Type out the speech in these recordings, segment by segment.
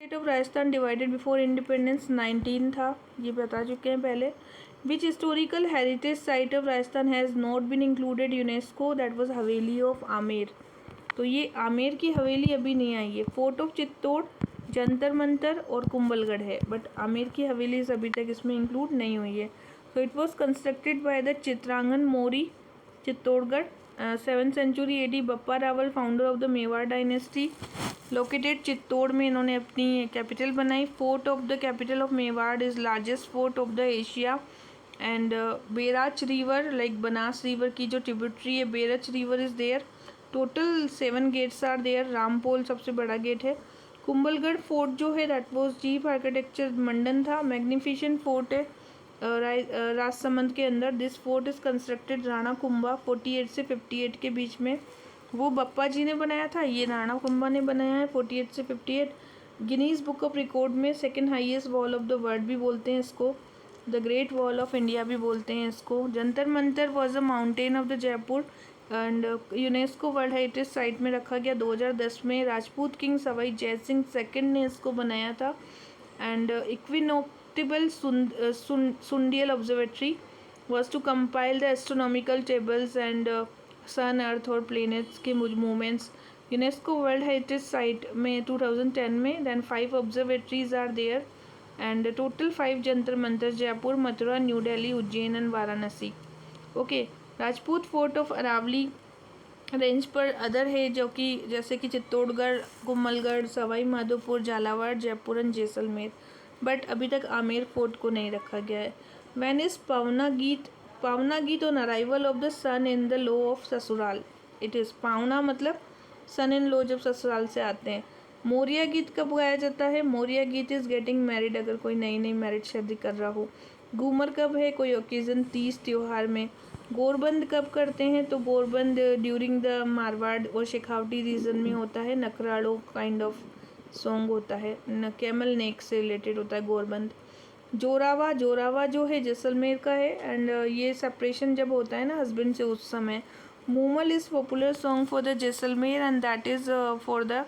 State of Rajasthan divided before independence 19 था, ये बता चुके हैं पहले। Which historical heritage site of Rajasthan has not been included UNESCO, that was haveli of Amer. तो ये आमेर की हवेली अभी नहीं आई है। फोर्ट ऑफ चित्तौड़, जंतर मंतर और कुंभलगढ़ है, बट आमेर की हवेली अभी तक इसमें इंक्लूड नहीं हुई है। So it was constructed by the Chitrangan Mori, Chittorgarh. 7th century AD, Bappa Rawal, founder of the Mewar dynasty, located Chittor में इन्होंने अपनी कैपिटल बनाई। Fort of the capital of Mewar is largest fort of the Asia. And Berach river, like Banas river की जो tributary है Berach river is there. Total 7 gates are there. Rampol सबसे बड़ा gate है। कुंभलगढ़ फोर्ट जो है दैट वाज चीफ आर्किटेक्चर मंडन था। मैग्निफिसेंट फोर्ट है राजसमंद के अंदर। This fort is constructed Rana Kumbha 48 से 58 के बीच में। वो बप्पा जी ने बनाया था, ये राणा कुंभा ने बनाया है 48 से 58। गिनीज बुक ऑफ रिकॉर्ड में second highest wall of the world भी बोलते हैं इसको, the great wall of India भी बोलते हैं इसको। Jantar Mantar was a mountain of the Jaipur and UNESCO world heritage site में रखा गया 2010 में। राजपूत किंग सवाई जय सिंह सेकेंड ने इसको बनाया था। And equinoctial sundial observatory was to compile the astronomical tables and sun, earth और प्लैनेट्स के movements. UNESCO world heritage site में 2010 में। Then 5 observatories are there and total 5 Jantar Mantar, Jaipur, Mathura, new Delhi, Ujjain and Varanasi. Okay, Rajput fort of Aravalli range पर other है, जो कि जैसे कि चित्तौड़गढ़, कुंभलगढ़, सवाई माधोपुर, झालावाड़, जयपुर एंड जैसलमेर। बट अभी तक आमेर फोर्ट को नहीं रखा गया है। Van is Pavna geet on arrival of the son in the law of sasural. It is Pavna मतलब सन इन लो जब ससुराल से आते हैं। मोरिया गीत कब गाया जाता है? मोरिया गीत इज़ गेटिंग मैरिड, अगर कोई नई मैरिड शादी कर रहा हो। घूमर कब है? कोई ओकेजन, तीज त्योहार में। गोरबंद कब करते हैं? तो गोरबंद ड्यूरिंग द मारवाड़ और शेखावटी रीजन में होता है। नखराड़ो काइंड ऑफ सॉन्ग होता है, कैमल नेक से रिलेटेड होता है गोरबंद। जोरावा जो है जैसलमेर का है। एंड ये सेपरेशन जब होता है ना हस्बैंड से, उस समय। Moomal is popular song for the Jaisalmer and that is for the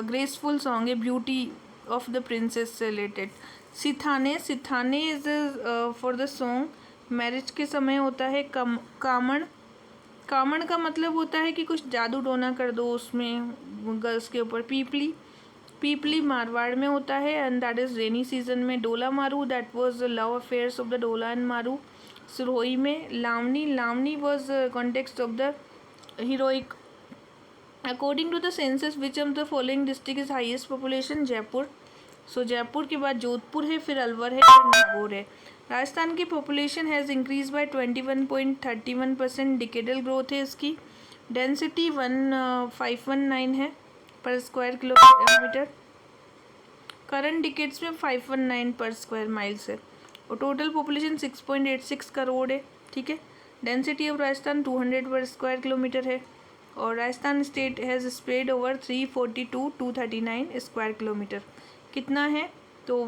graceful song है, ब्यूटी ऑफ द प्रिंसेस से related. Sithane is for the song marriage के समय होता है। कामण का मतलब होता है कि कुछ जादू टोना कर दो उसमें गर्ल्स के ऊपर। पीपली मारवाड़ में होता है and that is rainy season में। Dhola Maru that was the love affairs of the Dhola and Maru, Sirohi में। Lavani was context of the heroic. According to the census which of the following district is highest population? Jaipur. So Jaipur के बाद जोधपुर है, फिर अलवर है, फिर नागौर है। राजस्थान की population has increase by 21.31%, decadal growth है इसकी। डेंसिटी 1519 है पर स्क्वायर किलोमीटर। करंट डिकेट्स में 519 पर स्क्वायर माइल्स है। और टोटल पॉपुलेशन 6.86 करोड़ है, ठीक है। डेंसिटी ऑफ राजस्थान 200 पर स्क्वायर किलोमीटर है। और Rajasthan state has spread over 342,239 square kilometre. कितना है? तो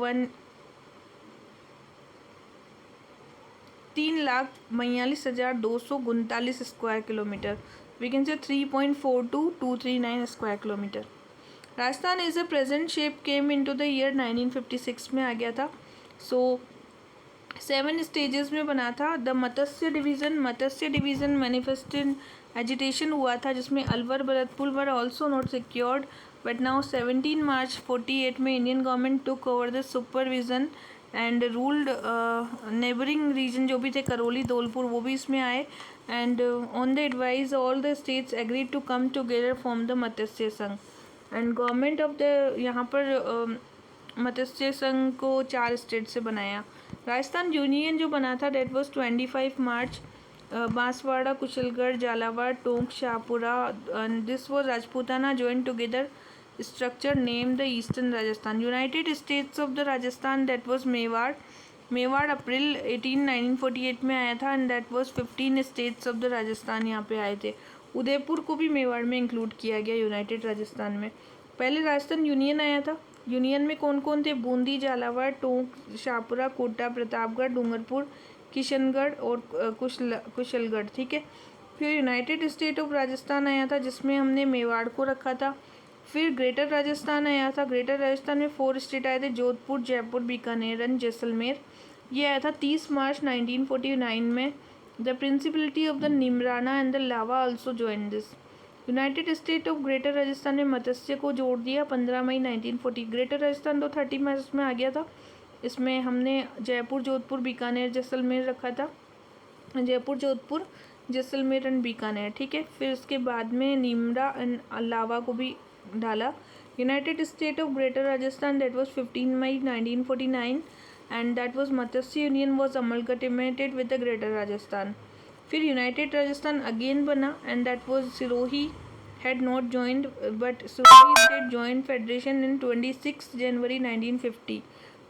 3,42,239 square kilometre. We can say 3.42239 square kilometre. Rajasthan is a present shape came into the year 1956 में आ गया था। सो 7 स्टेजेस में बना था। The Matsya division manifested agitation हुआ था, जिसमें Alwar, Bharatpur were also not secured, but now 17 March 48 में Indian government took over the supervision and ruled neighbouring region जो भी थे, करौली, धौलपुर, वो भी इसमें आए। And on the advise all the states agreed to come together form the Matsya Sangh. And government of the यहाँ पर मत्स्य संघ को 4 स्टेट से बनाया। राजस्थान यूनियन जो बना था date was 25 March. Banswara, Kushalgarh, Jhalawar, Tonk, Shahpura, this was Rajputana join together structure name the eastern Rajasthan. United states of the Rajasthan that was Mewar April 1948 में आया था and that was 15 states of the Rajasthan यहाँ पे आए थे। उदयपुर को भी मेवाड़ में इंक्लूड किया गया यूनाइटेड राजस्थान में। पहले राजस्थान यूनियन आया था। यूनियन में कौन कौन थे? बूंदी, झालावाड़, टोंक, शाहपुरा, कोटा, प्रतापगढ़, डूंगरपुर, किशनगढ़ और कुशलगढ़, ठीक है। फिर यूनाइटेड स्टेट ऑफ राजस्थान आया था, जिसमें हमने मेवाड़ को रखा था। फिर ग्रेटर राजस्थान आया था। ग्रेटर राजस्थान में 4 स्टेट आए थे, जोधपुर, जयपुर, बीकानेर एंड जैसलमेर। ये आया था 30 मार्च 1949 में। The principality of the Neemrana and the Lawa also join this. United state of greater Rajasthan ने मत्स्य को जोड़ दिया 15 मई 1940। ग्रेटर राजस्थान तो 30 मार्च में आ गया था। इसमें हमने जयपुर, जोधपुर, बीकानेर, जैसलमेर रखा था। जयपुर, जोधपुर, जैसलमेर एंड बीकानेर, ठीक है। फिर उसके बाद में निमरा एंड लावा को भी डाला। United state of greater Rajasthan that was 15 May 1949 and that was Matsya union was amalgamated with the greater Rajasthan. फिर यूनाइटेड राजस्थान अगेन बना and that was Sirohi had not joined but Sirohi state joined federation in 26 January 1950.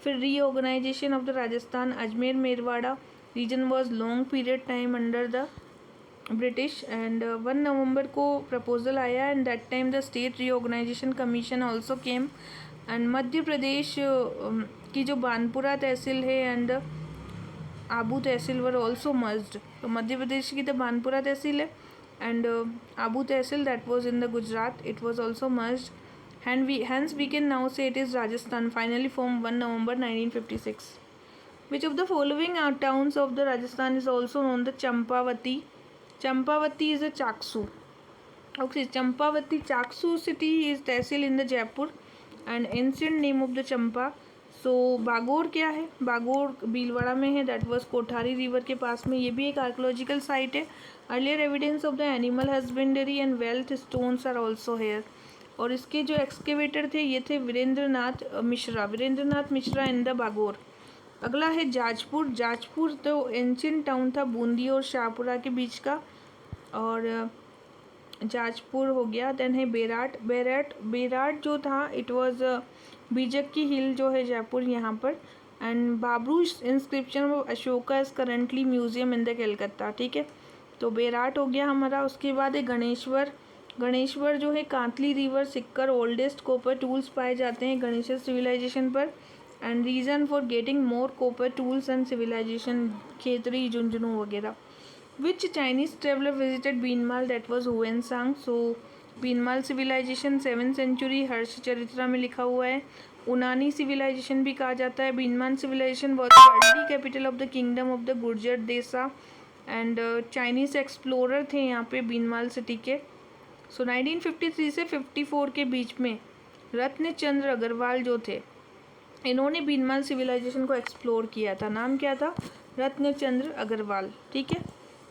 फिर reorganization of the Rajasthan Ajmer Merwada region was long period time under the British and 1 नवंबर को proposal आया and that time the state reorganization commission also came and Madhya Pradesh की जो बानपुरा तहसील है and Abu tehsil were also merged. तो मध्य प्रदेश की तो बानपुरा तहसील है and Abu Tehsil that was in the Gujarat, it was also merged and hence we can now say it is Rajasthan, finally formed 1 November 1956. Which of the following towns of the Rajasthan is also known the Champavati? Champavati is a Chaksu. Okay, Champavati Chaksu city is tehsil in the Jaipur and ancient name of the Champa. सो बागोर क्या है? बागोर भीलवाड़ा में है, that was Kothari river के पास में। ये भी एक archaeological site है। Earlier evidence of the animal husbandry and wealth stones are also here. और इसके जो एक्सकेवेटर थे ये थे वीरेंद्रनाथ मिश्रा इन द बागोर। अगला है जाजपुर। जाजपुर तो एंशिएंट टाउन था बूंदी और शाहपुरा के बीच का, और जाजपुर हो गया। देन है बेराट जो था इट वाज बीजक की हिल जो है जयपुर यहाँ पर। And Bhabru inscription of Ashoka is currently museum in the Calcutta, ठीक है। तो बेराट हो गया हमारा। उसके बाद है गणेश्वर जो है Kantli river Sikar oldest copper tools पाए जाते हैं गणेश सिविलाइजेशन पर। And reason for getting more copper tools and civilization Khetri Jhunjhunu वगैरह। Which Chinese traveller visited Binmal that was Hiuen Tsang. So Binmal civilization 7th century Harsha Charitra में लिखा हुआ है। उनानी सिविलाइजेशन भी कहा जाता है। Binmal civilization was early capital of the kingdom of the Gurjara Desa and Chinese explorer थे यहाँ पे बीनमाल सिटी के। सो 1953 से 54 के बीच में रत्नचंद्र अग्रवाल जो थे इन्होंने बीनमाल सिविलाइजेशन को एक्सप्लोर किया था। नाम क्या था? रत्नचंद्र अग्रवाल, ठीक है।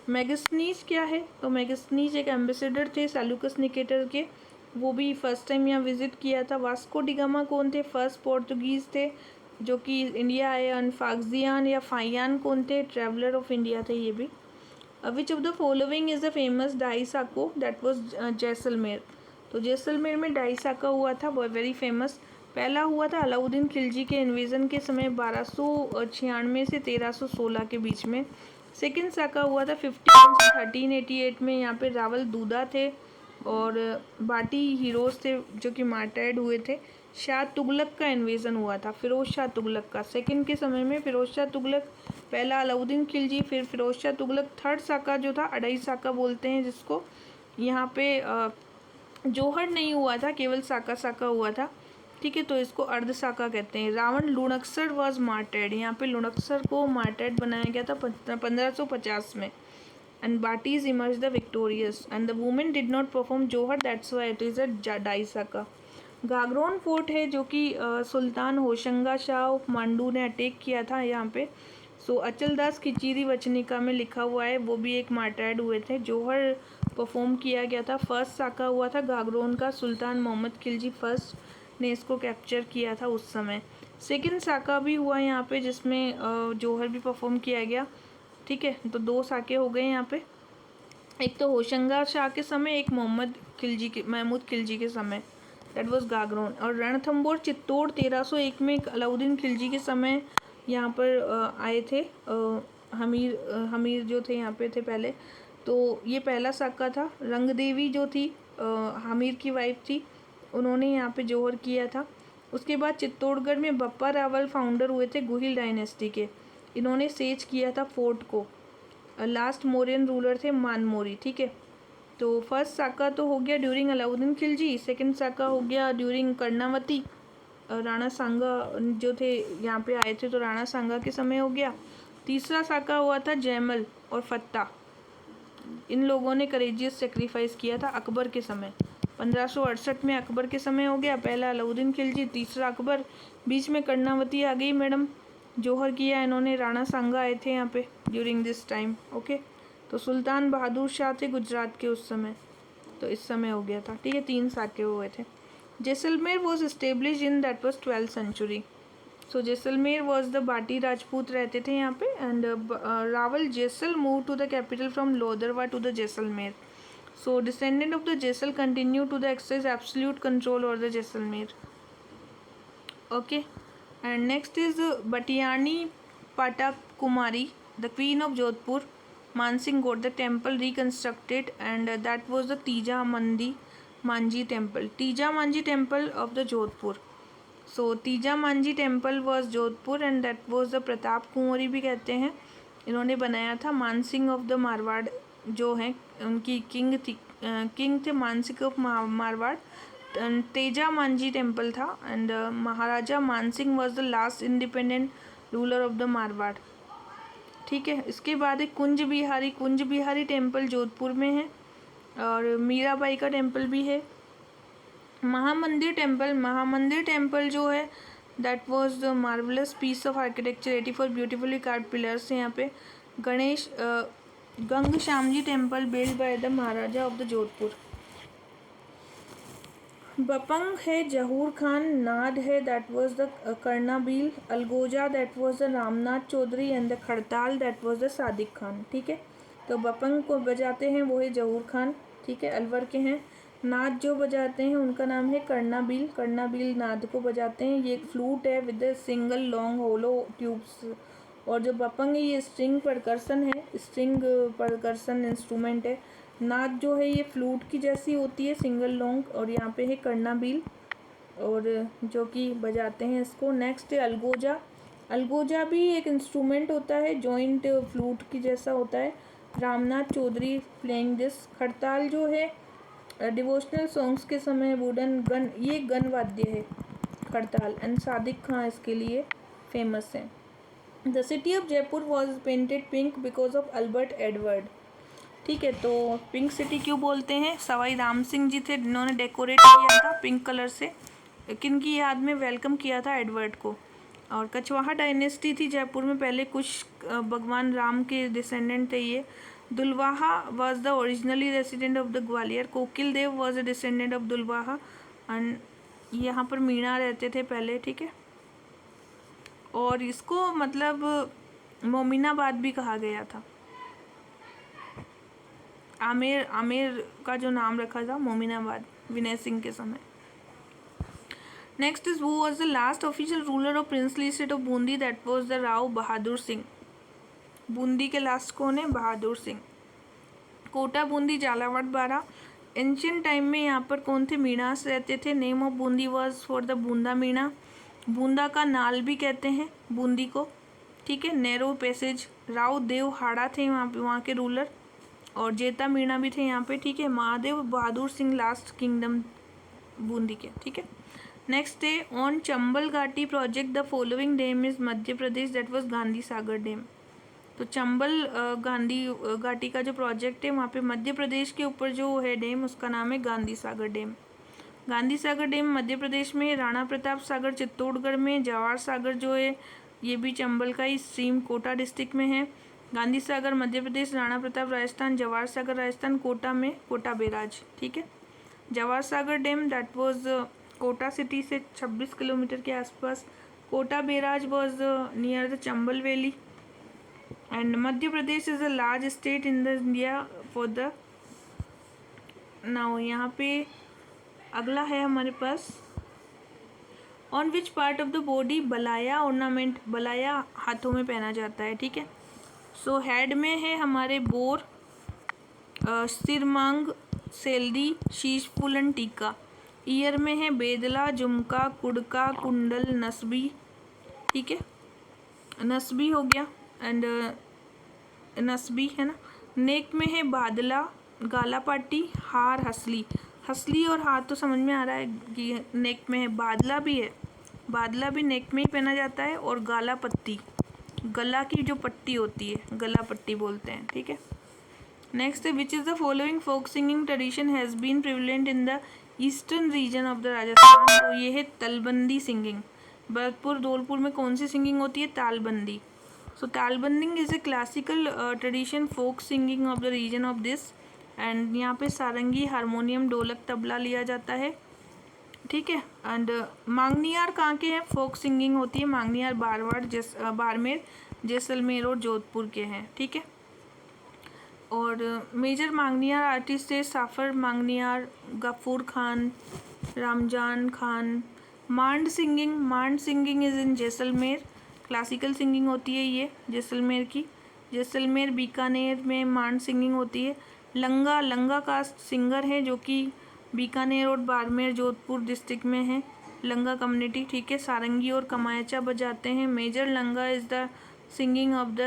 मैगस्नीज क्या है? तो मैगस्नीज एक एम्बेसडर थे सेल्यूकस निकेटर के, वो भी फर्स्ट टाइम यहाँ विजिट किया था। वास्को डिगामा कौन थे? फर्स्ट पोर्तुगीज़ थे जो कि इंडिया आए। एंड फाग्जियान या फाइयान कौन थे? ट्रैवलर ऑफ इंडिया थे ये भी। Which of the following is the famous डाई साको दैट वाज जैसलमेर। तो जैसलमेर में डाई साका हुआ था, वो वेरी फेमस। पहला हुआ था अलाउद्दीन खिलजी के इन्वेजन के समय 1296 से 1316 के बीच में। सेकेंड साका हुआ था 51 से 1388 में। यहाँ पे रावल दूदा थे और बाटी हीरोज थे जो कि मार्टायर्ड हुए थे। शाह तुगलक का इन्वेजन हुआ था, फिरोज शाह तुगलक का। सेकंड के समय में फिरोज शाह तुगलक, पहला अलाउद्दीन खिलजी, फिर फिरोज शाह तुगलक। थर्ड साका जो था अढ़ाई साका बोलते हैं जिसको। यहाँ पे जोहर नहीं हुआ था, केवल साका हुआ था, ठीक है। तो इसको अर्ध साका कहते हैं। रावण लुणकसर वॉज मार्टेड, यहाँ पे लुणकसर को मार्टेड बनाया गया था 1550 में। And Bhatis emerge the victorious and the women did not perform jauhar, that's why it is a डाई साका। गागरोन फोर्ट है जो कि सुल्तान होशंगा शाह ऑफ मांडू ने अटैक किया था यहाँ पे। सो अचलदास खिचीरी वचनिका में लिखा हुआ है, वो भी एक मार्टायर्ड हुए थे। जोहर परफॉर्म किया गया था। फर्स्ट साका हुआ था गागरोन का, सुल्तान मोहम्मद खिलजी फर्स्ट ने इसको कैप्चर किया था उस समय। सेकंड साका भी हुआ यहाँ पे जिसमें जोहर भी परफॉर्म किया गया, ठीक है। तो 2 साके हो गए यहाँ पे, एक तो होशंगा शाह के समय, एक महमूद खिलजी के समय, दैट वाज गागरोन। और रणथंबोर चित्तौड़ 1301 में अलाउद्दीन खिलजी के समय यहाँ पर आए थे। हमीर जो थे यहाँ पे थे पहले, तो ये पहला साका था। रंगदेवी जो थी हमीर की वाइफ थी, उन्होंने यहाँ पे जोहर किया था। उसके बाद चित्तौड़गढ़ में बप्पा रावल फाउंडर हुए थे गुहिल डायनेस्टी के, इन्होंने सेज किया था फोर्ट को। लास्ट मौर्यन रूलर थे मानमोरी, ठीक है। तो फर्स्ट साका तो हो गया ड्यूरिंग अलाउद्दीन खिलजी, सेकंड साका हो गया ड्यूरिंग कर्णावती, राणा सांगा जो थे यहाँ पे आए थे तो राणा सांगा के समय हो गया। तीसरा साका हुआ था जयमल और फत्ता, इन लोगों ने करेजियस सेक्रीफाइस किया था अकबर के समय। 1568 में अकबर के समय हो गया, पहला अलाउद्दीन खिलजी, तीसरा अकबर, बीच में कर्णावती आ गई मैडम, जोहर किया इन्होंने, राणा सांगा आए थे यहाँ पे ड्यूरिंग दिस टाइम। ओके, तो सुल्तान बहादुर शाह थे गुजरात के उस समय, तो इस समय हो गया था। ठीक है, 3 साके हुए थे। Jaisalmer was establish in that was 12th century. So Jaisalmer was the Bhati Rajput रहते थे यहाँ पे, and Rawal Jaisal move to the capital from Lodurva to the Jaisalmer. So descendant of the Jaisal continue to the exercise absolute control over the Jaisalmer. Okay, and next is Bhatiyani Pata Kumari, the queen of Jodhpur, Mansingh got the temple reconstructed, and that was the Tija Manji temple. Tija Manji temple of the Jodhpur. So Tija Manji temple was Jodhpur, and that was the Pratap Kunwari भी कहते हैं, इन्होंने बनाया था। Mansingh of the Marwar जो हैं उनकी king थे मानसिंह ऑफ मारवाड़। तेजा मांझी टेम्पल था, and Maharaja Mansingh was the last independent ruler of the Marwar. ठीक है, इसके बाद एक कुंज बिहारी टेम्पल जोधपुर में है, और मीराबाई का टेम्पल भी है। महामंदिर टेम्पल जो है that was the marvellous piece of architecture, 84 beautifully carved pillars हैं यहाँ पे। Ganesh Gang Shyamji temple build by the Maharaja of the Jodhpur. Bapang है जहूर खान, नाद है that was the Karnabil, Algoja that was the Ramnath Chaudhary, and the Khartal that was the Sadiq Khan. ठीक है, तो बपंग को बजाते हैं वो है जहूर खान, ठीक है, अलवर के हैं। नाद जो बजाते हैं उनका नाम है कर्णाबील नाद को बजाते हैं। ये एक फ्लूट है with single long hollow tubes, और जो बपंग है ये स्ट्रिंग परकर्सन इंस्ट्रूमेंट है। नाद जो है ये फ्लूट की जैसी होती है सिंगल लॉन्ग, और यहाँ पे है कर्णाबील और जो कि बजाते हैं इसको। नेक्स्ट है अलगोजा भी एक इंस्ट्रूमेंट होता है, जॉइंट फ्लूट की जैसा होता है। Ramnath Chaudhary playing this. खड़ताल जो है डिवोशनल सॉन्ग्स के समय वुडन गन, ये गन वाद्य है खड़ताल, एंड सादिक खां इसके लिए फेमस है। The city of Jaipur was painted pink because of Albert Edward. ठीक है, तो पिंक सिटी क्यों बोलते हैं? सवाई राम सिंह जी थे जिन्होंने डेकोरेट किया था पिंक कलर से, किनकी याद में वेलकम किया था एडवर्ड को। और कछवाहा डायनेस्टी थी जयपुर में पहले, कुछ भगवान राम के डिसेंडेंट थे ये। Dulwaha was the originally resident of the Gwalior. Kokil Dev was a descendant of Dulwaha, and यहाँ पर मीणा रहते थे पहले। ठीक है, और इसको मतलब मोमिनाबाद भी कहा गया था। आमेर का जो नाम रखा था मोमिनाबाद विनय सिंह के समय। Next is who was the last official ruler of princely state of Bundi, that was the Rao Bahadur Singh. Bundi के लास्ट कौन है? बहादुर सिंह। कोटा बूंदी झालावाड़ बारा। एंशियंट टाइम में यहाँ पर कौन थे? मीणास रहते थे। Name of Bundi was for the बूंदा मीणा। बूंदा का नाल भी कहते हैं बूंदी को। ठीक है, नैरो पैसेज। राव देव हाड़ा थे वहाँ के रूलर, और जेता मीणा भी थे यहाँ पे। ठीक है, महादेव बहादुर सिंह लास्ट किंगडम बूंदी के। ठीक है, नेक्स्ट डे ऑन चंबल घाटी project the following dam is Madhya Pradesh, that was Gandhi Sagar dam. तो चंबल गांधी घाटी का जो प्रोजेक्ट है वहाँ पे मध्य प्रदेश के ऊपर जो है डैम, उसका नाम है गांधी सागर डैम। गांधी सागर डैम मध्य प्रदेश में, राणा प्रताप सागर चित्तौड़गढ़ में, जवाहर सागर जो है ये भी चंबल का ही स्ट्रीम कोटा डिस्ट्रिक्ट में है। गांधी सागर मध्य प्रदेश, राणा प्रताप राजस्थान, जवाहर सागर राजस्थान, कोटा में कोटा बैराज। ठीक है, Jawahar Sagar dam that was Kota city से 26 किलोमीटर के आसपास। Kota barrage was near the Chambal valley, and Madhya Pradesh is a large state in the India for the now. यहाँ पे अगला है हमारे पास on which part of the body balaya ornament, बलाया हाथों में पहना जाता है। ठीक है, सो हेड में है हमारे बोर, सिरमांग, सेल्दी, शीश फूलन, टीका। ईयर में है बेदला, झुमका, कुड़का, कुंडल, नसबी। ठीक है, नसबी हो गया, एंड नसबी है ना। नेक में है बादला, गालापाटी, हार, हसली। हसली और हार तो समझ में आ रहा है कि नेक में है। बादला भी है, बादला भी नेक में ही पहना जाता है। और गाला पट्टी, गला की जो पट्टी होती है गला पट्टी बोलते हैं, ठीक है। नेक्स्ट है which is the following folk singing tradition has been prevalent in the eastern region of the Rajasthan. तो ये है तलबंदी सिंगिंग। भरतपुर धौलपुर में कौन सी सिंगिंग होती है? तालबंदी। सो तालबंदिंग is a classical tradition folk singing of the region of this. And यहाँ पे सारंगी, हारमोनियम, ढोलक, तबला लिया जाता है, ठीक है। एंड मांगनियार कहाँ के हैं? फोक सिंगिंग होती है मांगनियार बाड़मेर, जैसलमेर और जोधपुर के हैं, ठीक है। और मेजर मांगनियार आर्टिस्ट है Safar Manganiyar, Gafoor Khan, Ramzan Khan. Maand singing is in Jaisalmer, classical singing होती है ये जैसलमेर की। जैसलमेर बीकानेर में मांड सिंगिंग होती है। लंगा कास्ट सिंगर है जो कि बीकानेर और बाड़मेर जोधपुर डिस्ट्रिक्ट में है, लंगा कम्युनिटी, ठीक है। सारंगी और कमायचा बजाते हैं। Major Langa is the singing of the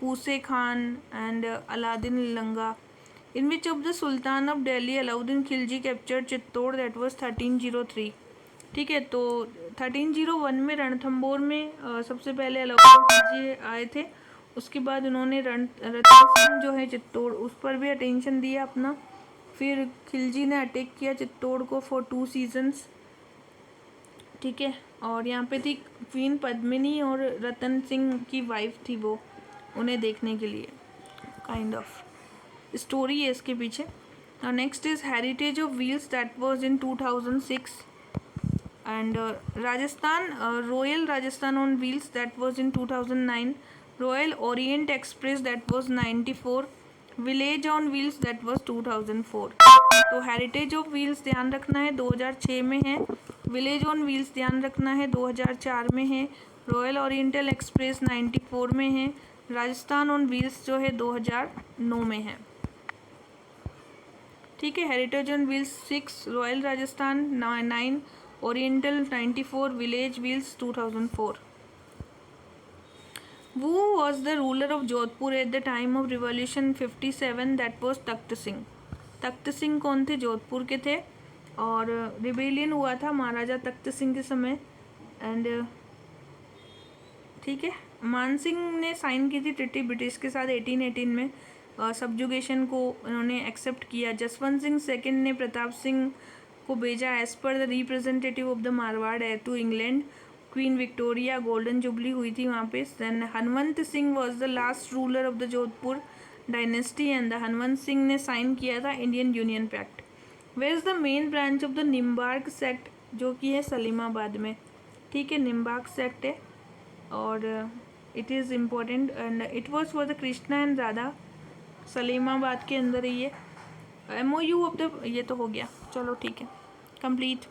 Puse Khan and Aladin Langa. In which of the sultan of Delhi Alauddin Khilji captured Chittor, that was 1303, ठीक है। तो 1301 में रणथंभौर में सबसे पहले अलाउद्दीन खिलजी आए थे। उसके बाद उन्होंने रतन सिंह जो है चित्तौड़, उस पर भी अटेंशन दिया अपना। फिर खिलजी ने अटैक किया चित्तौड़ को फॉर 2 सीजन्स, ठीक है। और यहाँ पे थी क्वीन पद्मिनी और रतन सिंह की वाइफ थी वो, उन्हें देखने के लिए। काइंड ऑफ स्टोरी है इसके पीछे। और next is heritage of wheels, that was in 2006। And Rajasthan, royal Rajasthan on wheels, that was in 2009। Royal Orient express, that was 94। Village on wheels, that was 2004। तो हेरिटेज ऑफ व्हील्स ध्यान रखना है 2006 में है। विलेज ऑन व्हील्स ध्यान रखना है 2004 में है। रॉयल ओरिएंटल एक्सप्रेस 94 में है। राजस्थान ऑन व्हील्स जो है 2009 में है, ठीक है। Heritage on wheels 6, royal Rajasthan 9, oriental 94, village wheels 2004। Who was the ruler of Jodhpur at the time of revolution 57? That was तख्त सिंह। तख्त सिंह कौन थे? जोधपुर के थे। और रिबेलियन हुआ था महाराजा तख्त सिंह के समय। एंड ठीक है, मान सिंह ने साइन की थी ट्रिटी ब्रिटिश के साथ 1818 में। सबजुगेशन को उन्होंने एक्सेप्ट किया। जसवंत सिंह सेकंड ने प्रताप सिंह को भेजा as per the representative of the Marwar heir to England. Queen Victoria golden jubilee हुई थी वहाँ पे। Then Hanwant Singh was the last ruler of the Jodhpur dynasty and Hanwant Singh ने साइन किया था Indian union pact. Where is the main branch of the Nimbark sect, जो कि है सलीमाबाद में, ठीक है। निम्बार्क सेक्ट है और it is important and it was for the Krishna and Radha. Salemabad के अंदर ही ये MOU ऑफ द, ये तो हो गया, चलो ठीक है, कंप्लीट।